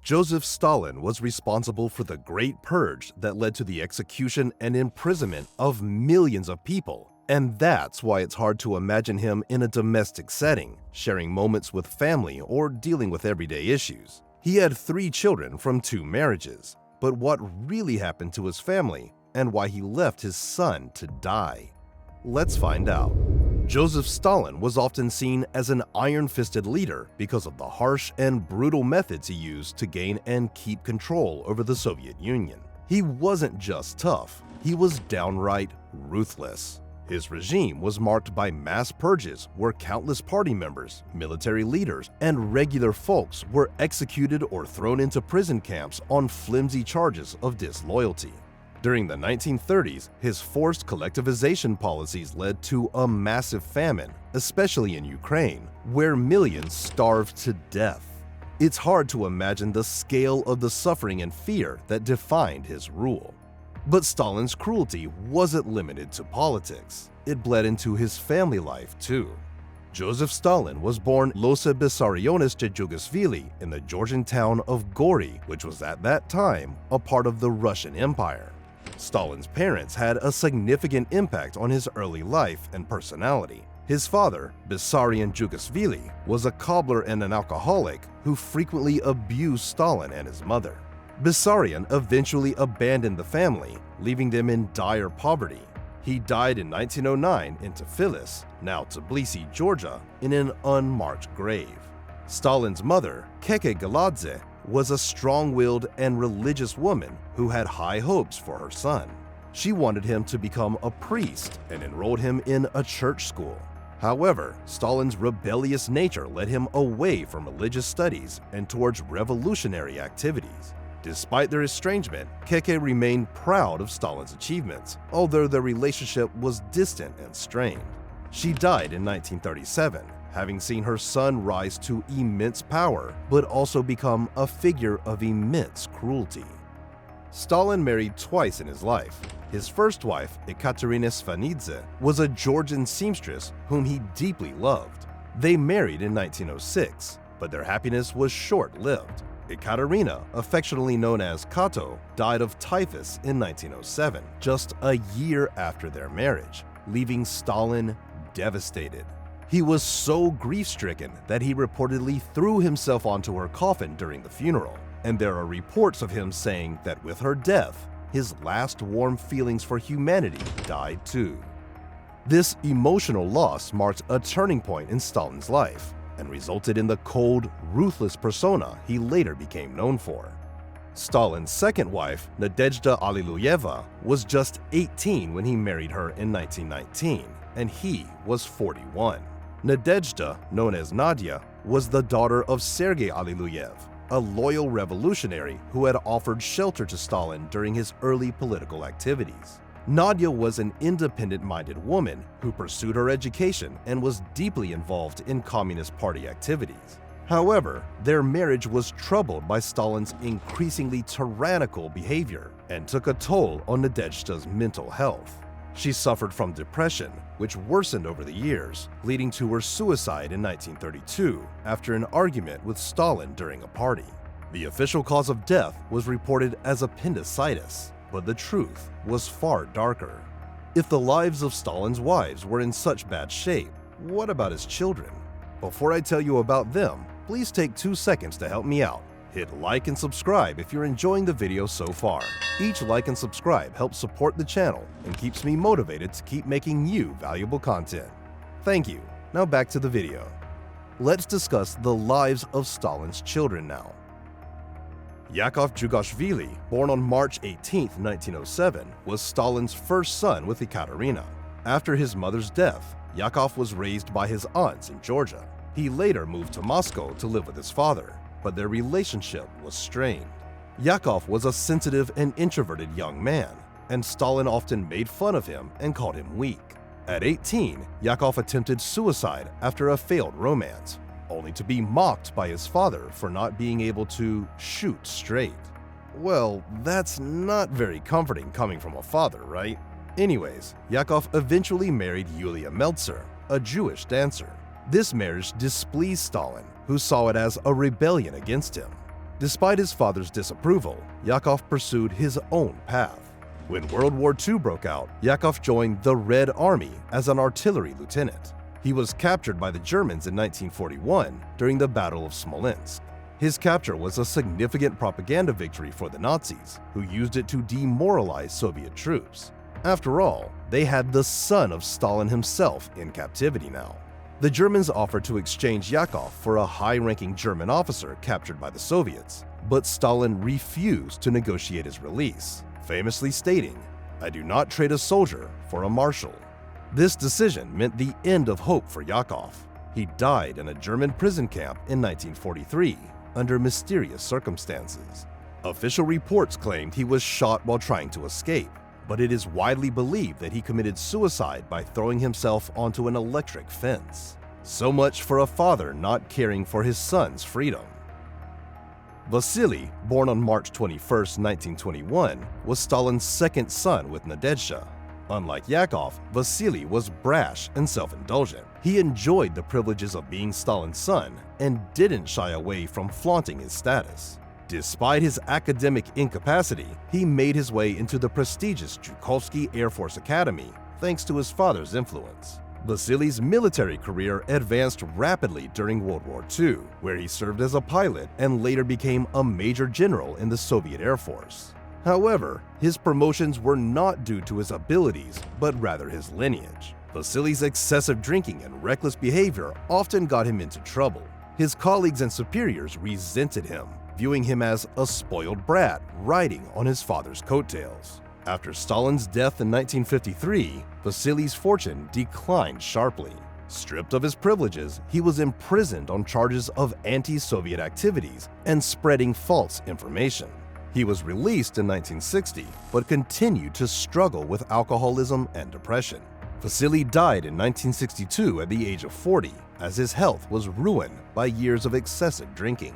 Joseph Stalin was responsible for the Great Purge that led to the execution and imprisonment of millions of people, and that's why it's hard to imagine him in a domestic setting, sharing moments with family or dealing with everyday issues. He had 3 children from 2 marriages, but what really happened to his family and why he left his son to die? Let's find out. Joseph Stalin was often seen as an iron-fisted leader because of the harsh and brutal methods he used to gain and keep control over the Soviet Union. He wasn't just tough, he was downright ruthless. His regime was marked by mass purges where countless party members, military leaders, and regular folks were executed or thrown into prison camps on flimsy charges of disloyalty. During the 1930s, his forced collectivization policies led to a massive famine, especially in Ukraine, where millions starved to death. It's hard to imagine the scale of the suffering and fear that defined his rule. But Stalin's cruelty wasn't limited to politics. It bled into his family life too. Joseph Stalin was born Lose Bessarionis Chejugashvili in the Georgian town of Gori, which was at that time a part of the Russian Empire. Stalin's parents had a significant impact on his early life and personality. His father, Bessarion Jugashvili, was a cobbler and an alcoholic who frequently abused Stalin and his mother. Bessarion eventually abandoned the family, leaving them in dire poverty. He died in 1909 in Tiflis, now Tbilisi, Georgia, in an unmarked grave. Stalin's mother, Keke Galadze, was a strong-willed and religious woman who had high hopes for her son. She wanted him to become a priest and enrolled him in a church school. However, Stalin's rebellious nature led him away from religious studies and towards revolutionary activities. Despite their estrangement, Keke remained proud of Stalin's achievements, although their relationship was distant and strained. She died in 1937, having seen her son rise to immense power, but also become a figure of immense cruelty. Stalin married twice in his life. His first wife, Ekaterina Svanidze, was a Georgian seamstress whom he deeply loved. They married in 1906, but their happiness was short-lived. Ekaterina, affectionately known as Kato, died of typhus in 1907, just a year after their marriage, leaving Stalin devastated. He was so grief-stricken that he reportedly threw himself onto her coffin during the funeral, and there are reports of him saying that with her death, his last warm feelings for humanity died too. This emotional loss marked a turning point in Stalin's life and resulted in the cold, ruthless persona he later became known for. Stalin's second wife, Nadezhda Alliluyeva, was just 18 when he married her in 1919, and he was 41. Nadezhda, known as Nadia, was the daughter of Sergei Alliluyev, a loyal revolutionary who had offered shelter to Stalin during his early political activities. Nadia was an independent-minded woman who pursued her education and was deeply involved in Communist Party activities. However, their marriage was troubled by Stalin's increasingly tyrannical behavior and took a toll on Nadezhda's mental health. She suffered from depression, which worsened over the years, leading to her suicide in 1932 after an argument with Stalin during a party. The official cause of death was reported as appendicitis, but the truth was far darker. If the lives of Stalin's wives were in such bad shape, what about his children? Before I tell you about them, please take 2 seconds to help me out. Hit like and subscribe if you're enjoying the video so far. Each like and subscribe helps support the channel and keeps me motivated to keep making you valuable content. Thank you. Now back to the video. Let's discuss the lives of Stalin's children now. Yakov Jugashvili, born on March 18, 1907, was Stalin's first son with Ekaterina. After his mother's death, Yakov was raised by his aunts in Georgia. He later moved to Moscow to live with his father, but their relationship was strained. Yakov was a sensitive and introverted young man, and Stalin often made fun of him and called him weak. At 18, Yakov attempted suicide after a failed romance, only to be mocked by his father for not being able to shoot straight. Well, that's not very comforting coming from a father, right? Anyways, Yakov eventually married Yulia Meltzer, a Jewish dancer. This marriage displeased Stalin, who saw it as a rebellion against him. Despite his father's disapproval, Yakov pursued his own path. When World War II broke out, Yakov joined the Red Army as an artillery lieutenant. He was captured by the Germans in 1941 during the Battle of Smolensk. His capture was a significant propaganda victory for the Nazis, who used it to demoralize Soviet troops. After all, they had the son of Stalin himself in captivity now. The Germans offered to exchange Yakov for a high-ranking German officer captured by the Soviets, but Stalin refused to negotiate his release, famously stating, "I do not trade a soldier for a marshal." This decision meant the end of hope for Yakov. He died in a German prison camp in 1943 under mysterious circumstances. Official reports claimed he was shot while trying to escape, but it is widely believed that he committed suicide by throwing himself onto an electric fence. So much for a father not caring for his son's freedom. Vasily, born on March 21, 1921, was Stalin's second son with Nadezhda. Unlike Yakov, Vasily was brash and self-indulgent. He enjoyed the privileges of being Stalin's son and didn't shy away from flaunting his status. Despite his academic incapacity, he made his way into the prestigious Zhukovsky Air Force Academy thanks to his father's influence. Vasily's military career advanced rapidly during World War II, where he served as a pilot and later became a major general in the Soviet Air Force. However, his promotions were not due to his abilities, but rather his lineage. Vasily's excessive drinking and reckless behavior often got him into trouble. His colleagues and superiors resented him, viewing him as a spoiled brat riding on his father's coattails. After Stalin's death in 1953, Vasily's fortune declined sharply. Stripped of his privileges, he was imprisoned on charges of anti-Soviet activities and spreading false information. He was released in 1960, but continued to struggle with alcoholism and depression. Vasily died in 1962 at the age of 40, as his health was ruined by years of excessive drinking.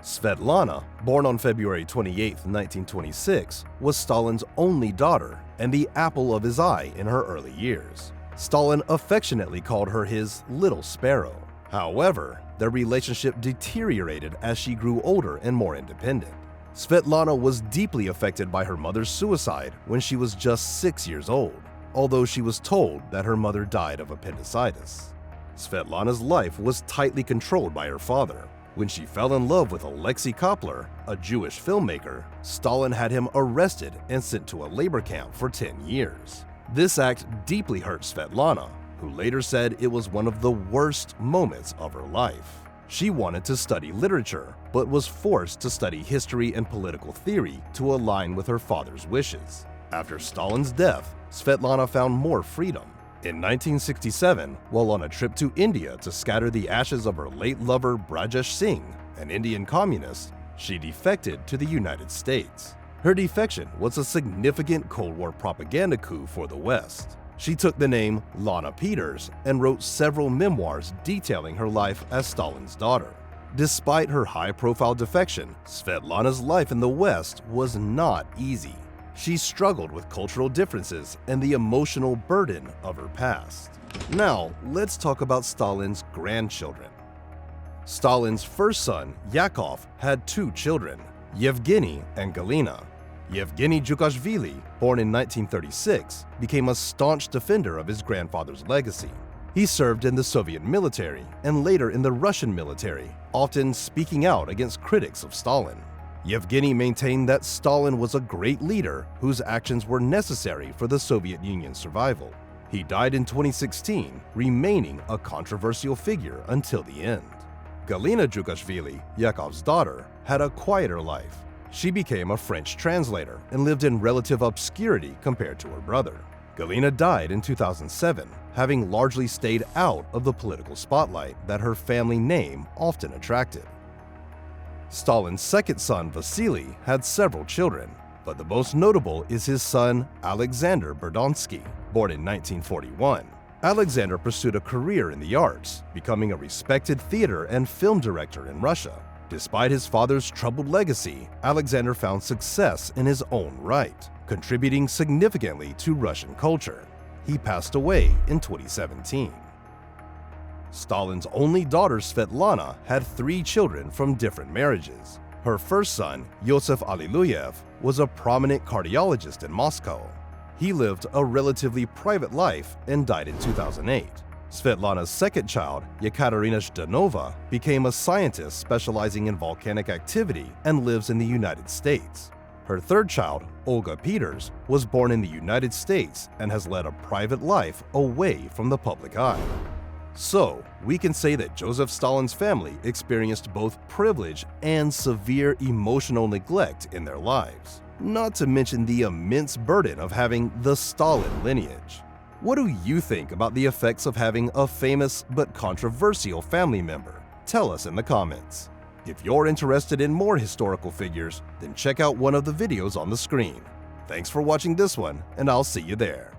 Svetlana, born on February 28, 1926, was Stalin's only daughter and the apple of his eye in her early years. Stalin affectionately called her his little sparrow. However, their relationship deteriorated as she grew older and more independent. Svetlana was deeply affected by her mother's suicide when she was just 6 years old, although she was told that her mother died of appendicitis. Svetlana's life was tightly controlled by her father. When she fell in love with Alexei Kopler, a Jewish filmmaker, Stalin had him arrested and sent to a labor camp for 10 years. This act deeply hurt Svetlana, who later said it was one of the worst moments of her life. She wanted to study literature, but was forced to study history and political theory to align with her father's wishes. After Stalin's death, Svetlana found more freedom. In 1967, while on a trip to India to scatter the ashes of her late lover Brajesh Singh, an Indian communist, she defected to the United States. Her defection was a significant Cold War propaganda coup for the West. She took the name Lana Peters and wrote several memoirs detailing her life as Stalin's daughter. Despite her high-profile defection, Svetlana's life in the West was not easy. She struggled with cultural differences and the emotional burden of her past. Now, let's talk about Stalin's grandchildren. Stalin's first son, Yakov, had 2 children, Yevgeny and Galina. Yevgeny Zhukashvili, born in 1936, became a staunch defender of his grandfather's legacy. He served in the Soviet military and later in the Russian military, often speaking out against critics of Stalin. Yevgeny maintained that Stalin was a great leader whose actions were necessary for the Soviet Union's survival. He died in 2016, remaining a controversial figure until the end. Galina Zhukashvili, Yakov's daughter, had a quieter life. She became a French translator and lived in relative obscurity compared to her brother. Galina died in 2007, having largely stayed out of the political spotlight that her family name often attracted. Stalin's second son, Vasily, had several children, but the most notable is his son, Alexander Berdyansky, born in 1941. Alexander pursued a career in the arts, becoming a respected theater and film director in Russia. Despite his father's troubled legacy, Alexander found success in his own right, contributing significantly to Russian culture. He passed away in 2017. Stalin's only daughter Svetlana had 3 children from different marriages. Her first son, Joseph Stalin, was a prominent cardiologist in Moscow. He lived a relatively private life and died in 2008. Svetlana's second child, Yekaterina Zhdanova, became a scientist specializing in volcanic activity and lives in the United States. Her third child, Olga Peters, was born in the United States and has led a private life away from the public eye. So, we can say that Joseph Stalin's family experienced both privilege and severe emotional neglect in their lives, not to mention the immense burden of having the Stalin lineage. What do you think about the effects of having a famous but controversial family member? Tell us in the comments. If you're interested in more historical figures, then check out one of the videos on the screen. Thanks for watching this one, and I'll see you there.